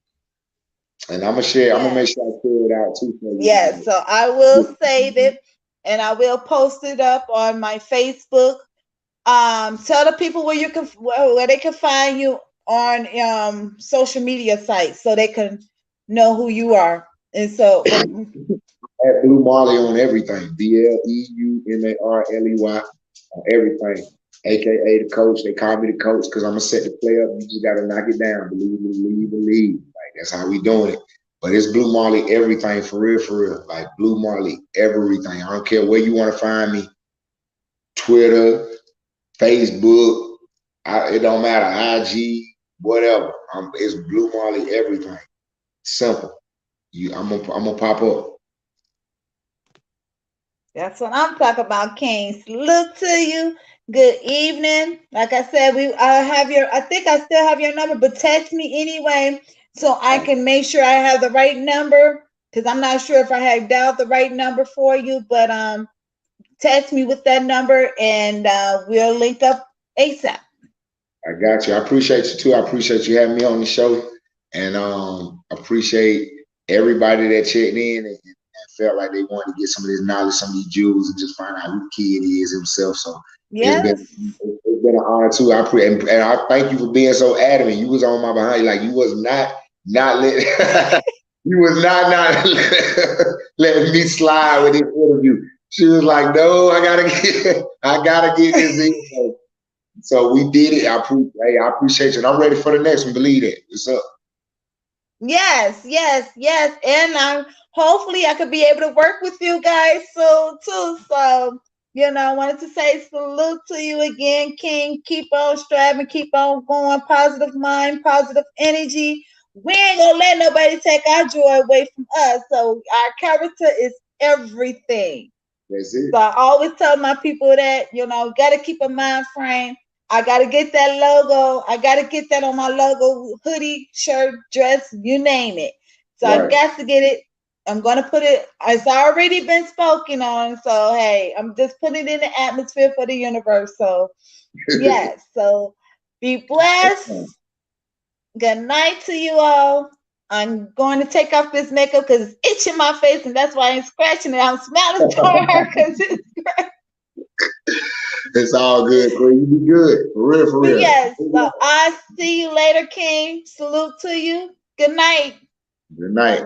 And I'm gonna share. I'm gonna make Yes. sure I share it out too for Yes, you. so I will save it and I will post it up on my Facebook. Tell the people where they can find you on social media sites so they can know who you are. And so, At Blue Marley on everything. BLEUMARLEY on everything. AKA the coach. They call me the coach because I'm gonna set the play up. You just gotta knock it down. Believe, believe, believe. Like that's how we doing it. But it's Blue Marley everything for real, for real. Like Blue Marley everything. I don't care where you want to find me. Twitter, Facebook. It don't matter. IG, whatever. It's Blue Marley everything. Simple. I'm gonna pop up. that's what I'm talking about, King. Salute to you. Good evening. Like I said, I have your I think I still have your number, but text me anyway so I can make sure I have the right number. Because I'm not sure if I have dialed the right number for you, but text me with that number and we'll link up ASAP. I got you. I appreciate you too. I appreciate you having me on the show, and appreciate everybody that checked in and felt like they wanted to get some of this knowledge, some of these jewels, and just find out who the kid is himself. So Yes. it's been an honor too. And I thank you for being so adamant. You was on my behind, like you was not letting you was not letting me slide with this interview. She was like, "No, I gotta get this in." So we did it. I appreciate you. And I'm ready for the next one. Believe it. It's up. Yes, yes, yes. And hopefully I could be able to work with you guys soon too. So, I wanted to say salute to you again, King. Keep on striving, keep on going, positive mind, positive energy. We ain't gonna let nobody take our joy away from us. So our character is everything. That's it. So I always tell my people that, got to keep a mind frame. I got to get that logo. I got to get that on my logo, hoodie, shirt, dress, you name it. So I Right. got to get it. I'm going to put it, it's already been spoken on. So, hey, I'm just putting it in the atmosphere for the universe. So, yes. So be blessed. Good night to you all. I'm going to take off this makeup because it's itching my face, and that's why I'm scratching it. I'm smiling so hard because it's It's all good, Queen. You be good. For real, for but real. yes. So I see you later, King. Salute to you. Good night. Good night.